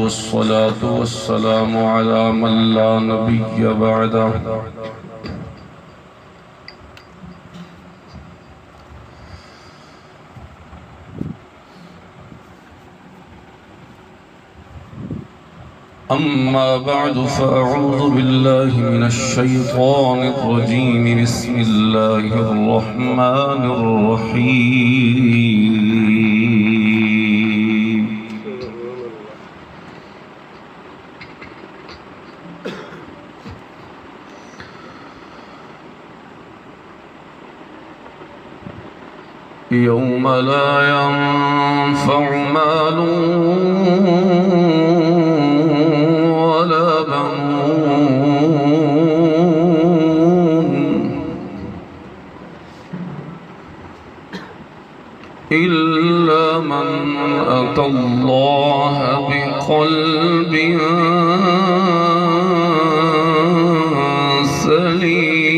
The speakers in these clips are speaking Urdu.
والصلاة والسلام على من لا نبي بعده أما بعد فأعوذ بالله من الشيطان الرجيم بسم الله الرحمن الرحيم يوم لا ينفع مال إلا من أتى الله بقلب سليم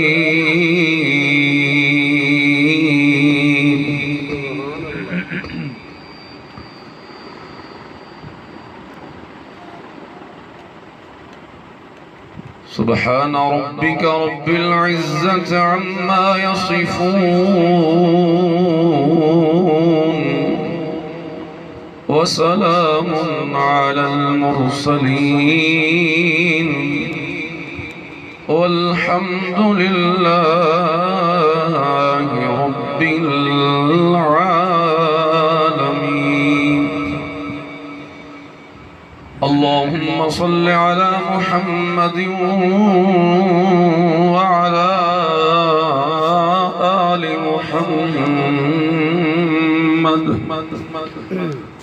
سبحان ربك رب العزة عما يصفون وسلام على المرسلين والحمد لله رب العالمين. اللهم صل على محمد وعلى آل محمد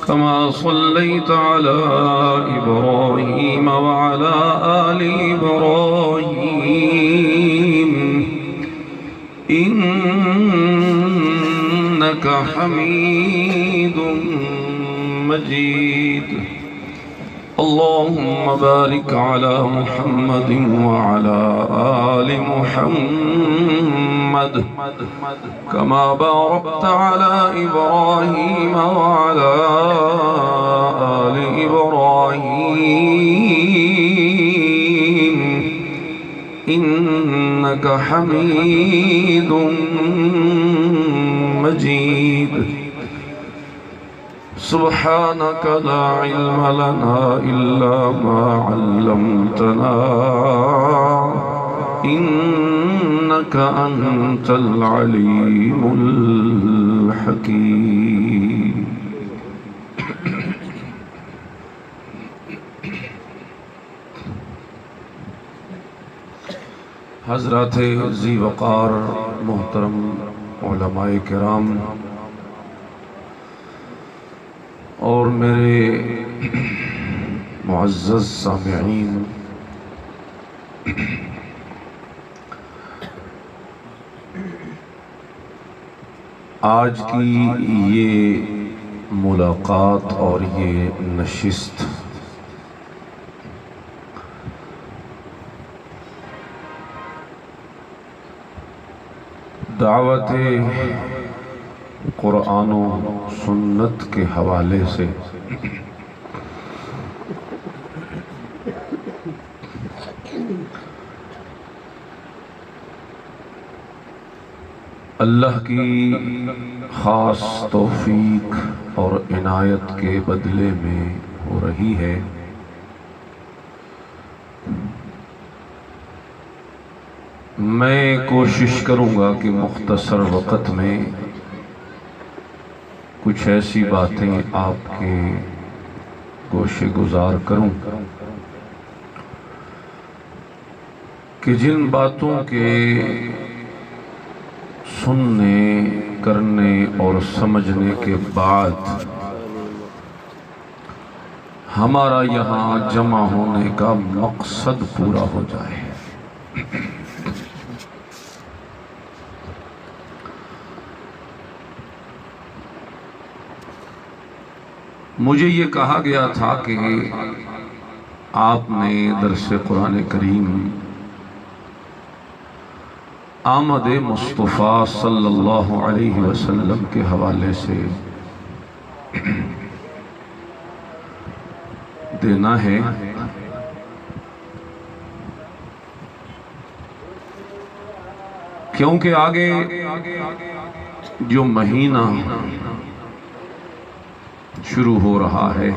كما صليت على إبراهيم وعلى آل إبراهيم إنك حميد مجيد. اللهم بارك على محمد وعلى آل محمد كما باركت على إبراهيم وعلى آل إبراهيم إنك حميد مجيد. سبحانك لا علم لنا إلا ما علمتنا إنك أنت العليم الحكيم. حضرات ذی وقار محترم علماء کرام اور میرے معزز سامعین، آج کی یہ ملاقات اور یہ نشست دعوت قرآن و سنت کے حوالے سے اللہ کی خاص توفیق اور عنایت کے بدلے میں ہو رہی ہے. میں کوشش کروں گا کہ مختصر وقت میں کچھ ایسی باتیں آپ کے گوشے گزار کروں کہ جن باتوں کے سننے، کرنے اور سمجھنے کے بعد ہمارا یہاں جمع ہونے کا مقصد پورا ہو جائے. مجھے یہ کہا گیا تھا کہ آپ نے درس قرآن کریم آمد مصطفیٰ صلی اللہ علیہ وسلم کے حوالے سے دینا ہے، کیونکہ آگے جو مہینہ شروع ہو رہا ہے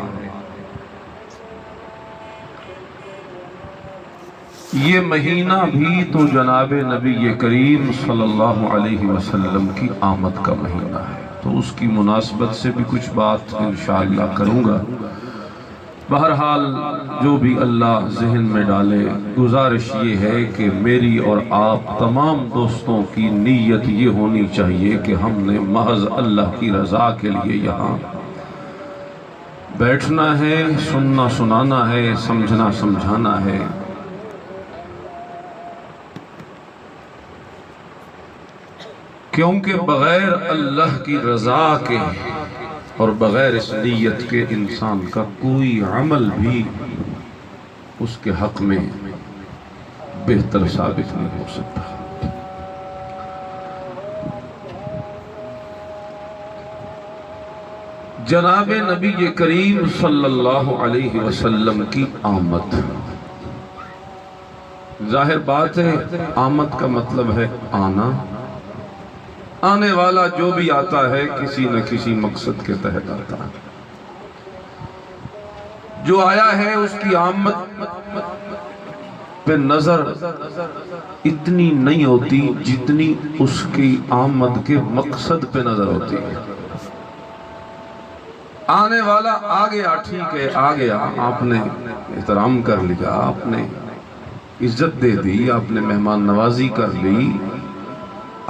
یہ مہینہ بھی تو جناب نبی کریم صلی اللہ علیہ وسلم کی آمد کا مہینہ ہے، تو اس کی مناسبت سے بھی کچھ بات انشاءاللہ کروں گا۔ بہرحال جو بھی اللہ ذہن میں ڈالے، گزارش یہ ہے کہ میری اور آپ تمام دوستوں کی نیت یہ ہونی چاہیے کہ ہم نے محض اللہ کی رضا کے لیے یہاں بیٹھنا ہے، سننا سنانا ہے، سمجھنا سمجھانا ہے۔ کیونکہ بغیر اللہ کی رضا کے اور بغیر اس نیت کے انسان کا کوئی عمل بھی اس کے حق میں بہتر ثابت نہیں ہو سکتا۔ جناب نبی کریم صلی اللہ علیہ وسلم کی آمد، ظاہر بات ہے آمد کا مطلب ہے آنا، آنے والا جو بھی آتا ہے کسی نہ کسی مقصد کے تحت آتا ہے۔ جو آیا ہے اس کی آمد پہ نظر اتنی نہیں ہوتی جتنی اس کی آمد کے مقصد پہ نظر ہوتی ہے۔ آنے والا آ گیا، ٹھیک ہے آ گیا، آپ نے احترام کر لیا، آپ نے عزت دے دی، آپ نے مہمان نوازی کر لی،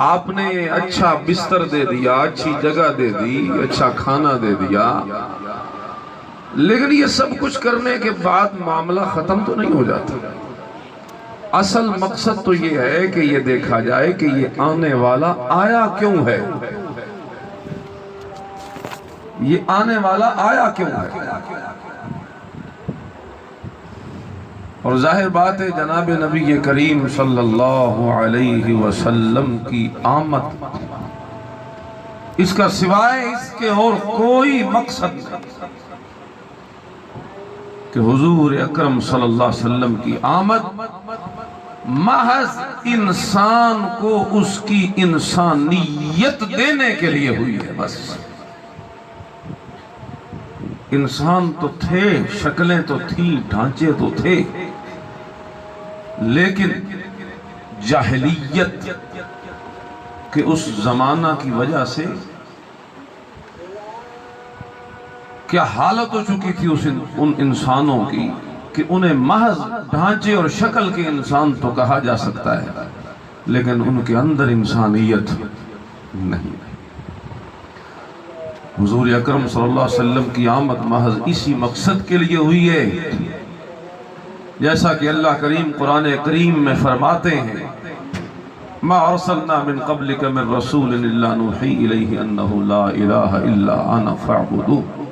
آپ نے اچھا بستر دے دیا، اچھی جگہ دے دی، اچھا کھانا دے دیا، لیکن یہ سب کچھ کرنے کے بعد معاملہ ختم تو نہیں ہو جاتا۔ اصل مقصد تو یہ ہے کہ یہ دیکھا جائے کہ یہ آنے والا آیا کیوں ہے، یہ آنے والا آیا کیوں ہے۔ اور ظاہر بات ہے جناب نبی کریم صلی اللہ علیہ وسلم کی آمد، اس کا سوائے اس کے اور کوئی مقصد نہیں کہ حضور اکرم صلی اللہ علیہ وسلم کی آمد محض انسان کو اس کی انسانیت دینے کے لیے ہوئی ہے۔ بس انسان تو تھے، شکلیں تو تھیں، ڈھانچے تو تھے، لیکن جاہلیت کے اس زمانہ کی وجہ سے کیا حالت ہو چکی تھی ان انسانوں کی کہ انہیں محض ڈھانچے اور شکل کے انسان تو کہا جا سکتا ہے، لیکن ان کے اندر انسانیت نہیں۔ حضور اکرم صلی اللہ علیہ وسلم کی آمد محض اسی مقصد کے لیے ہوئی ہے، جیسا کہ اللہ کریم قرآن کریم میں فرماتے ہیں ما ارسلنا من قبلک من رسول الا نوحی الیہ انہ لا الہ الا انا فاعبدون۔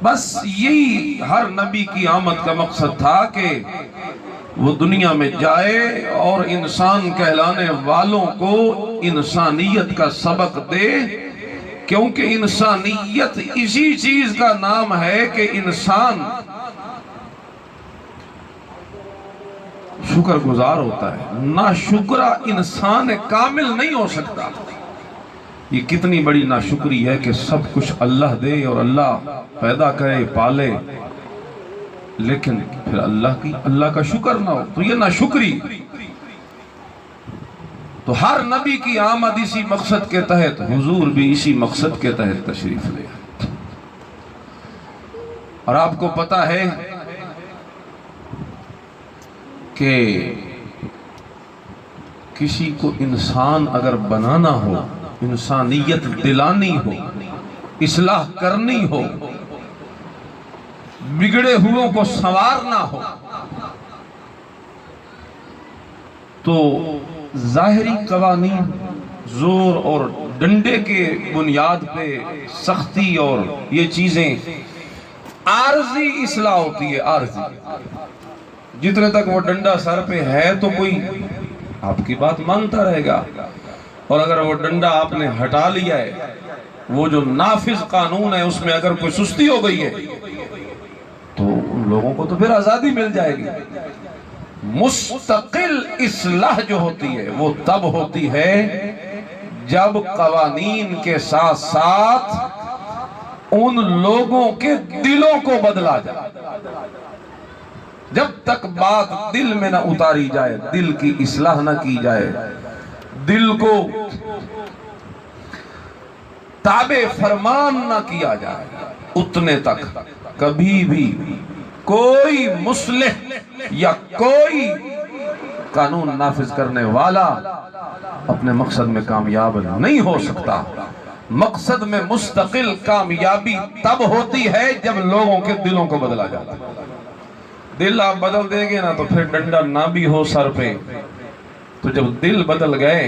بس یہی ہر نبی کی آمد کا مقصد تھا کہ وہ دنیا میں جائے اور انسان کہلانے والوں کو انسانیت کا سبق دے، کیونکہ انسانیت اسی چیز کا نام ہے کہ انسان شکر گزار ہوتا ہے، ناشکرا انسان کامل نہیں ہو سکتا۔ یہ کتنی بڑی ناشکری ہے کہ سب کچھ اللہ دے اور اللہ پیدا کرے پالے، لیکن پھر اللہ کا شکر نہ ہو، تو یہ ناشکری۔ تو ہر نبی کی آمد اسی مقصد کے تحت، حضور بھی اسی مقصد کے تحت تشریف لے۔ اور آپ کو پتا ہے کہ کسی کو انسان اگر بنانا ہو، انسانیت دلانی ہو، اصلاح کرنی ہو، بگڑے ہوئوں کو سنوارنا ہو، تو ظاہری قوانین زور اور ڈنڈے کے بنیاد پہ سختی اور یہ چیزیں عارضی اصلاح ہوتی ہے، عارضی۔ جتنے تک وہ ڈنڈا سر پہ ہے تو کوئی آپ کی بات مانتا رہے گا، اور اگر وہ ڈنڈا آپ نے ہٹا لیا ہے، وہ جو نافذ قانون ہے اس میں اگر کوئی سستی ہو گئی ہے تو ان لوگوں کو تو پھر آزادی مل جائے گی۔ مستقل اصلاح جو ہوتی ہے وہ تب ہوتی ہے جب قوانین کے ساتھ ساتھ ان لوگوں کے دلوں کو بدلا جائے۔ جب تک بات دل میں نہ اتاری جائے، دل کی اصلاح نہ کی جائے، دل کو تابع فرمان نہ کیا جائے، اتنے تک کبھی بھی کوئی مصلح یا کوئی قانون نافذ کرنے والا اپنے مقصد میں کامیاب نہیں ہو سکتا۔ مقصد میں مستقل کامیابی تب ہوتی ہے جب لوگوں کے دلوں کو بدلا جاتا ہے۔ دل آپ بدل دیں گے نا تو پھر ڈنڈا نہ بھی ہو سر پہ، تو جب دل بدل گئے،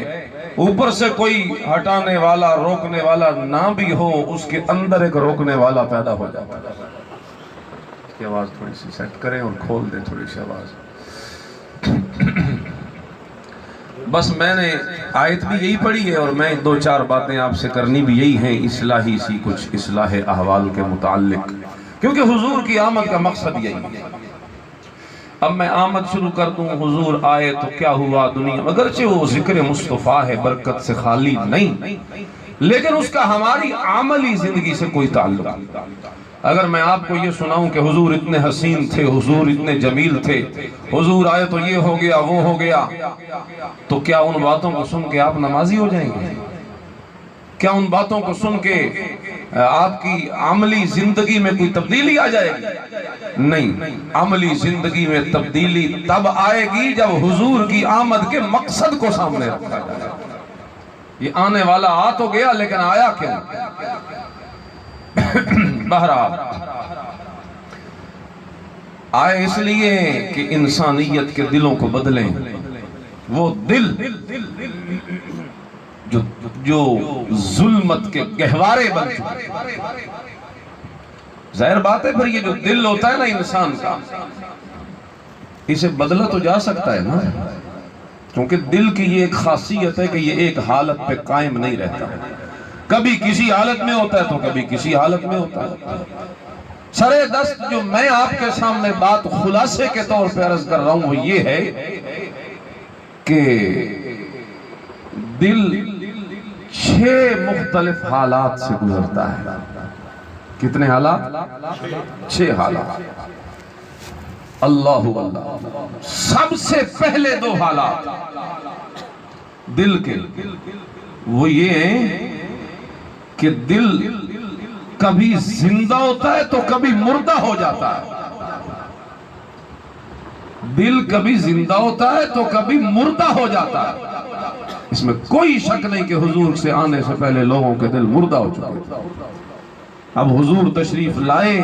اوپر سے کوئی ہٹانے والا روکنے والا نہ بھی ہو، اس کے اندر ایک روکنے والا پیدا ہو جاتا ہے۔ اس کی آواز تھوڑی سی سیٹ کریں اور کھول دیں تھوڑی سی آواز۔ بس میں نے آیت بھی یہی پڑھی ہے اور میں دو چار باتیں آپ سے کرنی بھی یہی ہیں، اصلاحی سی کچھ اصلاح احوال کے متعلق، کیونکہ حضور کی آمد کا مقصد یہی ہے۔ اب میں آمد شروع کر دوں، حضور آئے تو کیا ہوا دنیا، اگرچہ وہ ذکر مصطفیٰ ہے، برکت سے خالی نہیں، لیکن اس کا ہماری عملی زندگی سے کوئی تعلق نہیں۔ اگر میں آپ کو یہ سناؤں کہ حضور اتنے حسین تھے، حضور اتنے جمیل تھے، حضور آئے تو یہ ہو گیا وہ ہو گیا، تو کیا ان باتوں کو سن کے آپ نمازی ہو جائیں گے؟ کیا ان باتوں کو سن کے آپ کی عملی زندگی میں کوئی تبدیلی آ جائے گی؟ نہیں، عملی زندگی میں تبدیلی تب آئے گی جب حضور کی آمد کے مقصد کو سامنے رکھا جائے۔ یہ آنے والا آ تو گیا لیکن آیا کیا؟ بہرحال آئے اس لیے کہ انسانیت کے دلوں کو بدلیں، وہ دل جو ظلمت کے گہوارے بن چکے۔ ظاہر بات ہے پھر یہ جو دل ہوتا ہے نا انسان کا، اسے بدلا تو جا سکتا ہے نا، کیونکہ دل کی یہ ایک خاصیت ہے کہ یہ ایک حالت پہ قائم نہیں رہتا، کبھی کسی حالت میں ہوتا ہے تو کبھی کسی حالت میں ہوتا ہے۔ سرے دست جو میں آپ کے سامنے بات خلاصے کے طور پہ عرض کر رہا ہوں وہ یہ ہے کہ دل 6 مختلف حالات سے گزرتا ہے۔ کتنے حالات؟ 6 حالات۔ اللہ اللہ، سب سے پہلے 2 حالات دل کے وہ یہ ہیں کہ دل کبھی زندہ ہوتا ہے تو کبھی مردہ ہو جاتا ہے۔ دل کبھی زندہ ہوتا ہے تو کبھی مردہ ہو جاتا ہے۔ اس میں کوئی شک نہیں کہ حضور سے آنے سے پہلے لوگوں کے دل مردہ ہو چکے۔ اب حضور تشریف لائے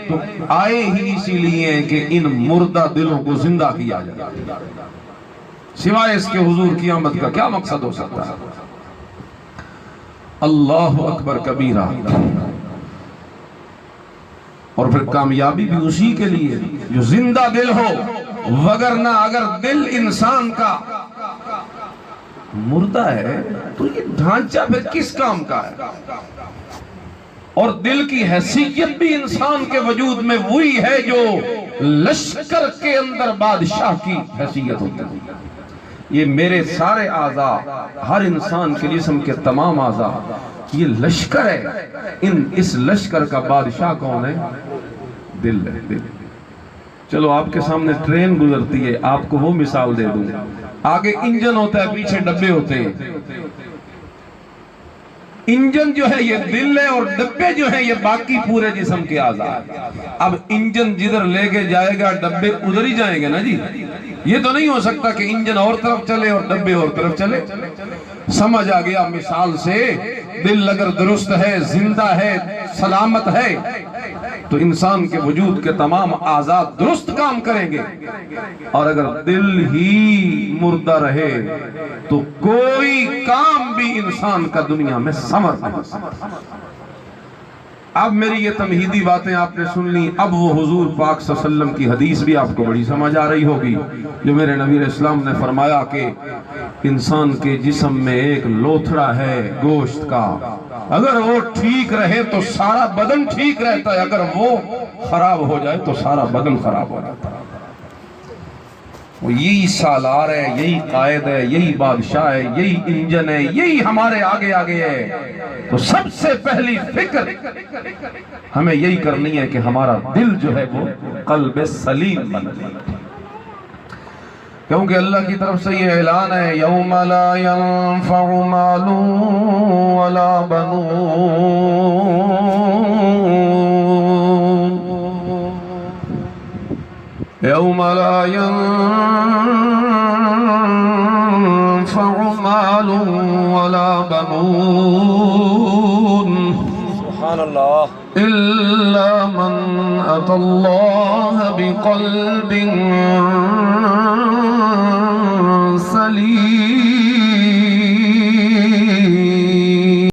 تو آئے ہی اسی لیے کہ ان مردہ دلوں کو زندہ کیا جائے، سوائے اس کے حضور کی آمد کا کیا مقصد ہو سکتا ہے؟ اللہ اکبر کبیرہ۔ اور پھر کامیابی بھی اسی کے لیے جو زندہ دل ہو، وگرنہ اگر دل انسان کا مردہ ہے تو یہ ڈھانچہ پھر کس کام کا ہے؟ اور دل کی حیثیت بھی انسان کے وجود میں وہی ہے جو لشکر کے اندر بادشاہ کی حیثیت ہوتی ہے۔ یہ میرے سارے اعضاء، ہر انسان کے جسم کے تمام اعضاء یہ لشکر ہے، اس لشکر کا بادشاہ کون ہے؟ دل ہے۔ دل۔ چلو آپ کے سامنے ٹرین گزرتی ہے، آپ کو وہ مثال دے دوں، آگے انجن ہوتا ہے، پیچھے ڈبے ہوتے ہیں۔ انجن جو ہے یہ دل ہے اور ڈبے جو ہیں یہ باقی پورے جسم کے اعضاء۔ اب انجن جدھر لے کے جائے گا ڈبے ادھر ہی جائیں گے نا جی، یہ تو نہیں ہو سکتا کہ انجن اور طرف چلے اور ڈبے اور طرف چلے۔ سمجھ آ گیا مثال سے، دل اگر درست ہے، زندہ ہے، سلامت ہے تو انسان کے وجود کے تمام اعضاء درست کام کریں گے، اور اگر دل ہی مردہ رہے تو کوئی کام بھی انسان کا دنیا میں ثمر نہیں۔ اب میری یہ تمہیدی باتیں آپ نے سن لی، اب وہ حضور پاک صلی اللہ علیہ وسلم کی حدیث بھی آپ کو بڑی سمجھ آ رہی ہوگی، جو میرے نبی علیہ السلام نے فرمایا کہ انسان کے جسم میں ایک لوتھڑا ہے گوشت کا، اگر وہ ٹھیک رہے تو سارا بدن ٹھیک رہتا ہے، اگر وہ خراب ہو جائے تو سارا بدن خراب ہو جاتا ہے۔ وہ یہی سالار ہے، یہی قائد ہے، یہی بادشاہ ہے، یہی انجن ہے، یہی ہمارے آگے آگے ہے۔ تو سب سے پہلی فکر ہمیں یہی کرنی ہے کہ ہمارا دل جو ہے وہ قلب سلیم بن جائے، کیونکہ اللہ کی طرف سے یہ اعلان ہے یوم لا ينفع مال ولا بنون، یوم لا ينفع مال ولا بنون سبحان اللہ إلا من أتى الله بقلب سليم۔